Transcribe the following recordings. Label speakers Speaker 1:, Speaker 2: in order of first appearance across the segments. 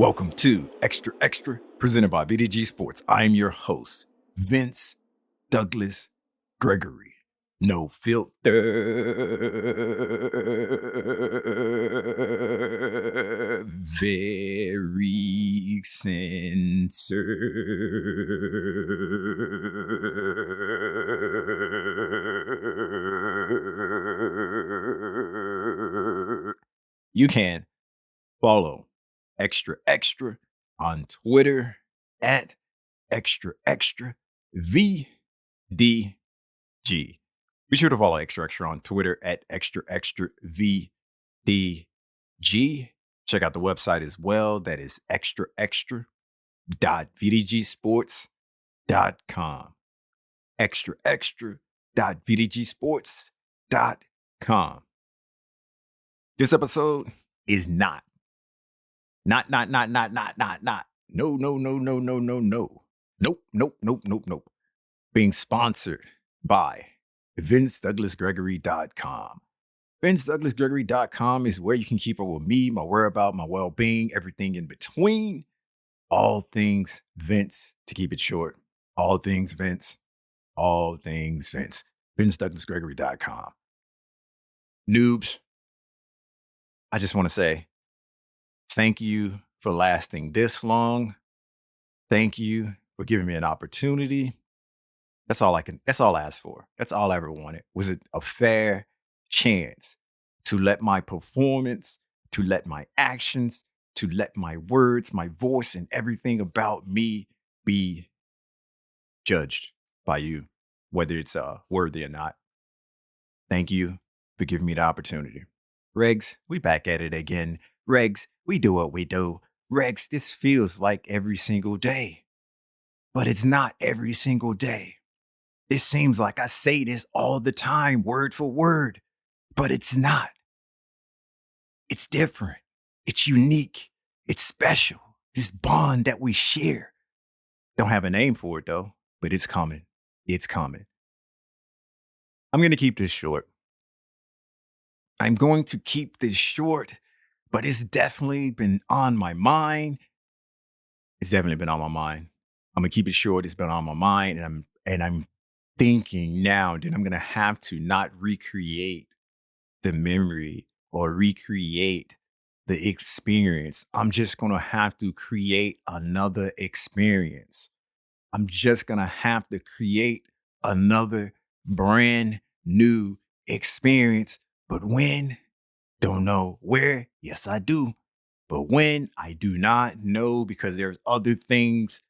Speaker 1: Welcome to Xtra, presented by VDG Sports. I am your host, Vince Douglas Gregory. No filter, very censored. You can follow Xtra on Twitter at Xtra VDG. Be sure to follow Xtra on Twitter at Xtra VDG. Check out the website as well. That is xtra.vdgsports.com. xtra.vdgsports.com. This episode is not. No. Nope. Being sponsored by VinceDouglasGregory.com. VinceDouglasGregory.com is where you can keep up with me, my whereabouts, my well-being, everything in between. All things Vince, to keep it short. All things Vince. All things Vince. VinceDouglasGregory.com. Noobs, I just want to say thank you for lasting this long. Thank you for giving me an opportunity. That's all I asked for. That's all I ever wanted. Was it a fair chance to let my performance, to let my actions, to let my words, my voice, and everything about me be judged by you, whether it's worthy or not. Thank you for giving me the opportunity. Regs, we back at it again. Regs, we do what we do. Regs, this feels like every single day, but it's not every single day. It seems like I say this all the time, word for word, but it's not. It's different. It's unique. It's special. This bond that we share. Don't have a name for it though, but it's coming. It's coming. I'm going to keep this short. I'm going to keep this short, but it's definitely been on my mind. It's definitely been on my mind. I'm going to keep it short. It's been on my mind, and I'm thinking now that I'm going to have to not recreate the memory or recreate the experience. I'm just going to have to create another experience. I'm just going to have to create another brand new experience. But when? Don't know where. Yes, I do. But when? I do not know, because there's other things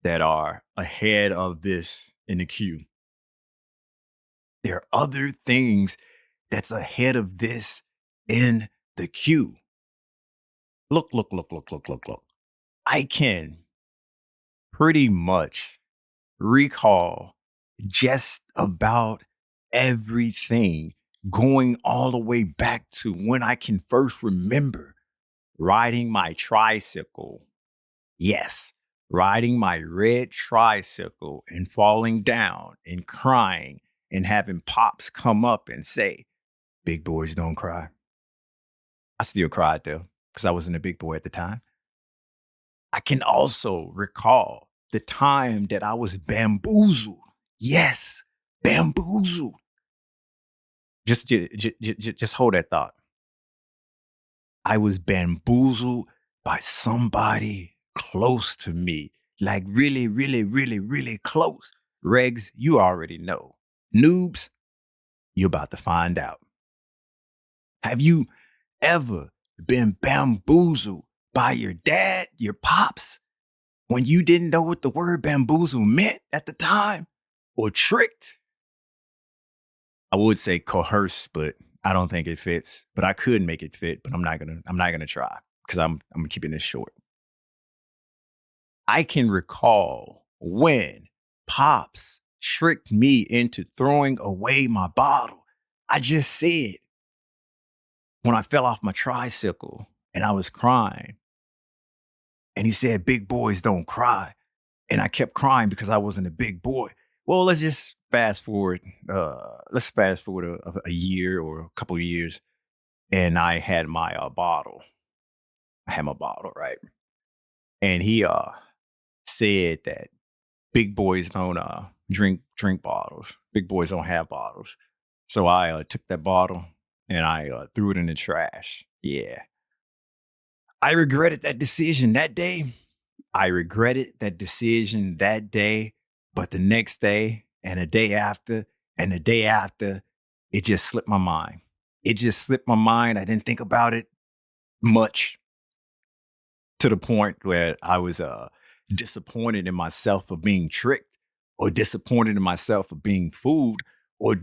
Speaker 1: that are ahead of this in the queue. There are other things that's ahead of this in the queue. Look. I can pretty much recall just about everything, going all the way back to when I can first remember riding my tricycle. Yes, riding my red tricycle and falling down and crying and having pops come up and say, "Big boys don't cry." I still cried though, because I wasn't a big boy at the time. I can also recall the time that I was bamboozled. Yes, bamboozled. Just hold that thought. I was bamboozled by somebody close to me, like really, really, really, really close. Regs, you already know. Noobs, you're about to find out. Have you ever been bamboozled by your dad, your pops, when you didn't know what the word bamboozle meant at the time? Or tricked? I would say coerce, but I don't think it fits. But I could make it fit, but I'm not gonna try, because I'm keeping this short. I can recall when pops tricked me into throwing away my bottle. I just said, when I fell off my tricycle and I was crying, and he said, "Big boys don't cry." And I kept crying because I wasn't a big boy. Well, let's just fast forward. Let's fast forward a year or a couple of years. And I had my bottle. I had my bottle, right? and he said that big boys don't drink bottles. Big boys don't have bottles. So I took that bottle and I threw it in the trash. Yeah, I regretted that decision that day. I regretted that decision that day, but the next day and the day after and the day after, it just slipped my mind. It just slipped my mind. I didn't think about it much, to the point where I was disappointed in myself for being tricked, or disappointed in myself for being fooled, or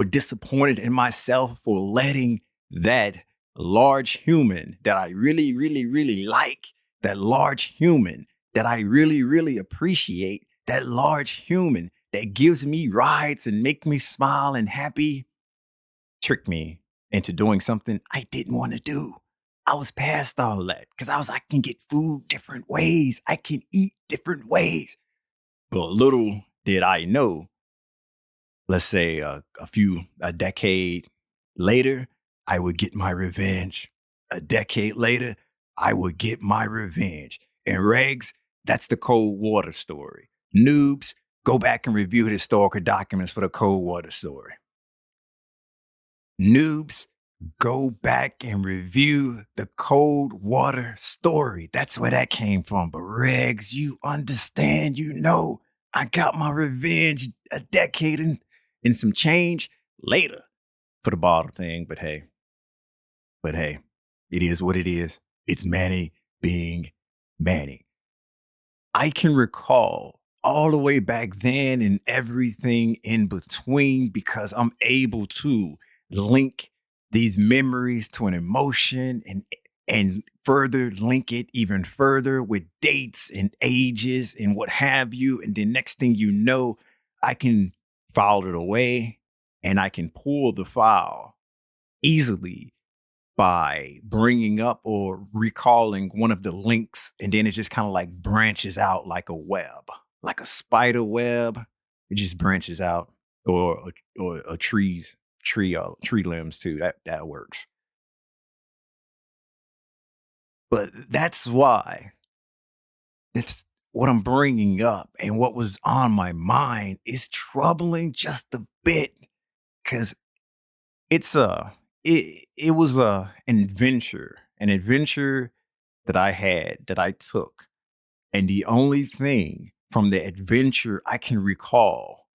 Speaker 1: disappointed in myself for letting that large human that I really, really, really like, that large human that I really, really appreciate, that large human that gives me rides and make me smile and happy, tricked me into doing something I didn't want to do. I was past all that because I can get food different ways. I can eat different ways. But little did I know, let's say a decade later, I would get my revenge. A decade later, I would get my revenge. And Regs, that's the cold water story. Noobs, go back and review the historical documents for the cold water story. Noobs, go back and review the cold water story. That's where that came from. But Regs, you understand, you know, I got my revenge a decade and some change later for the bottle thing. But hey, it is what it is. It's Manny being Manny. I can recall all the way back then and everything in between because I'm able to link these memories to an emotion and further link it even further with dates and ages and what have you. And then next thing you know, I can file it away and I can pull the file easily by bringing up or recalling one of the links, and then it just kind of like branches out like a web, like a spider web. It just branches out, or a tree limbs too. That works. But that's why it's what I'm bringing up and what was on my mind is troubling just a bit because it's it was an adventure that I had, that I took. And the only thing from the adventure I can recall,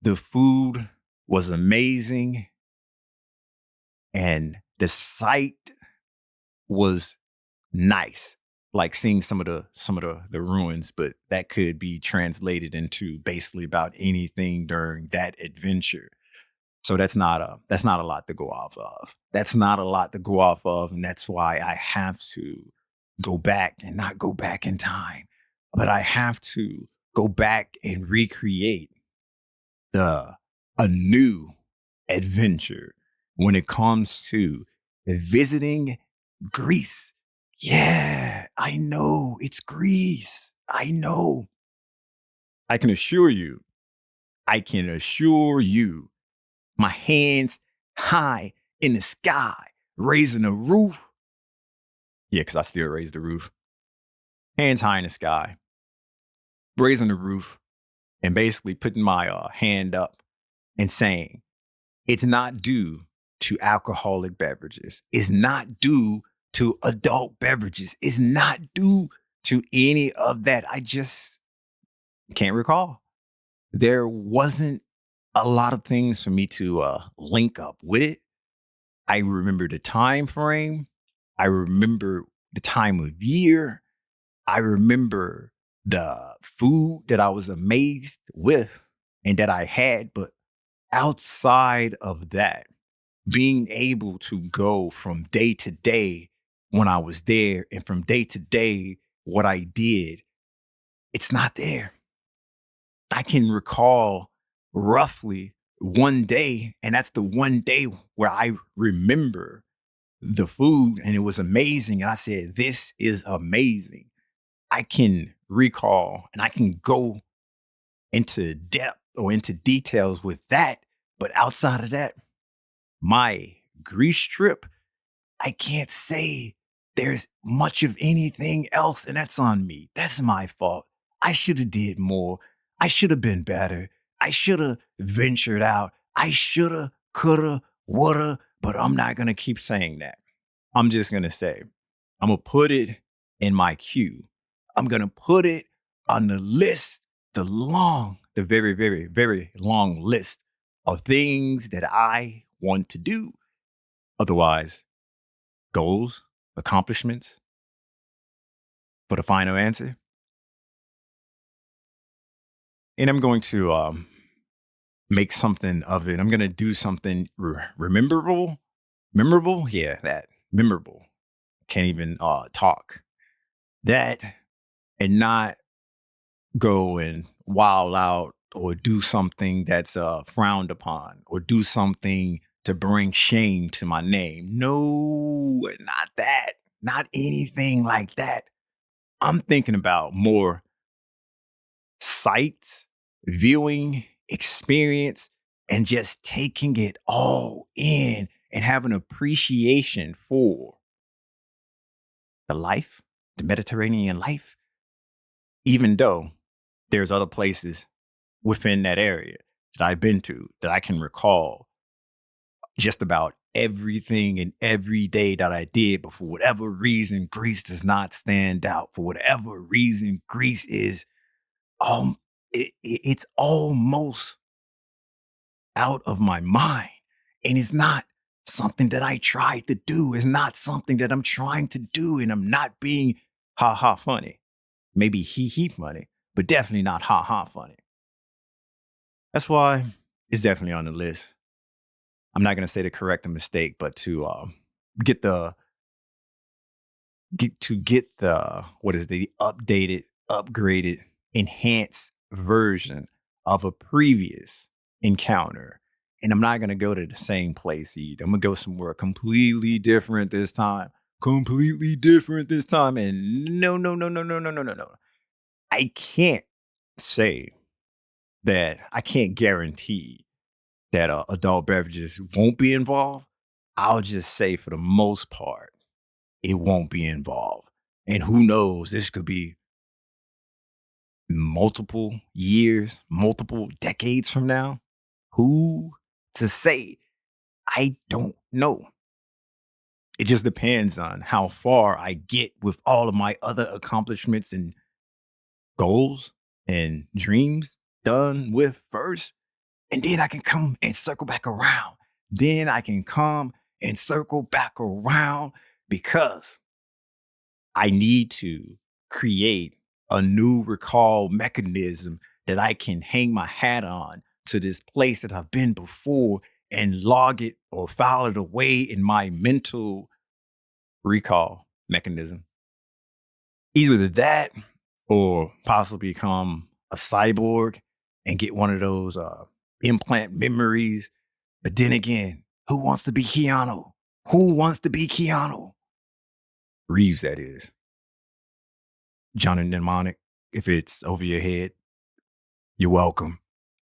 Speaker 1: the food was amazing and the sight was nice. Like seeing some of the ruins, but that could be translated into basically about anything during that adventure. So that's not a lot to go off of. That's not a lot to go off of, and that's why I have to go back and not go back in time, but I have to go back and recreate the a new adventure when it comes to visiting Greece. Yeah, I know it's Greece. I know. I can assure you. I can assure you my hands high in the sky, raising the roof. Yeah, because I still raise the roof. Hands high in the sky, raising the roof, and basically putting my hand up and saying, it's not due to alcoholic beverages. It's not due to adult beverages. It's not due to any of that. I just can't recall. There wasn't a lot of things for me to link up with it. I remember the time frame. I remember the time of year. I remember the food that I was amazed with and that I had. But outside of that, being able to go from day to day when I was there and from day to day what I did, it's not there. I can recall roughly one day, and that's the one day where I remember the food and it was amazing. And I said, this is amazing. I can recall and I can go into depth or into details with that. But outside of that, my Greece trip, I can't say there's much of anything else, and that's on me. That's my fault. I should have did more. I should have been better. I should have ventured out. I should have, could have, would have, but I'm not going to keep saying that. I'm just going to say, I'm going to put it in my queue. I'm going to put it on the list, the very, very, very long list of things that I want to do. Otherwise, goals, accomplishments, for the final answer. And I'm going to make something of it. I'm going to do something memorable. Yeah, that memorable. Can't even talk that, and not go and wild out or do something that's frowned upon or do something to bring shame to my name. No, not that. Not anything like that. I'm thinking about more sights, viewing, experience, and just taking it all in and having appreciation for the life, the Mediterranean life, even though there's other places within that area that I've been to that I can recall just about everything and every day that I did. But for whatever reason, Greece does not stand out. For whatever reason, Greece is um it's almost out of my mind. And it's not something that I tried to do. It's not something that I'm trying to do. And I'm not being ha ha funny. Maybe he funny, but definitely not ha ha funny. That's why it's definitely on the list. I'm not going to say to correct the mistake, but to get the get the what is the updated, upgraded, enhanced version of a previous encounter. And I'm not going to go to the same place either. I'm going to go somewhere completely different this time. Completely different this time. And no, no, no, no, no, no, no, no, no. I can't say that I can't guarantee that adult beverages won't be involved. I'll just say for the most part, it won't be involved. And who knows, this could be multiple years, multiple decades from now. Who to say? I don't know. It just depends on how far I get with all of my other accomplishments and goals and dreams done with first. And then I can come and circle back around. Then I can come and circle back around because I need to create a new recall mechanism that I can hang my hat on to this place that I've been before and log it or file it away in my mental recall mechanism. Either that or possibly become a cyborg and get one of those implant memories. But then again, who wants to be Keanu? Who wants to be Keanu? Reeves, that is. John and Mnemonic, if it's over your head, you're welcome.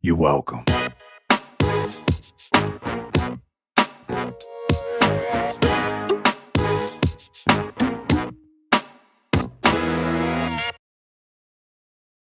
Speaker 1: You're welcome.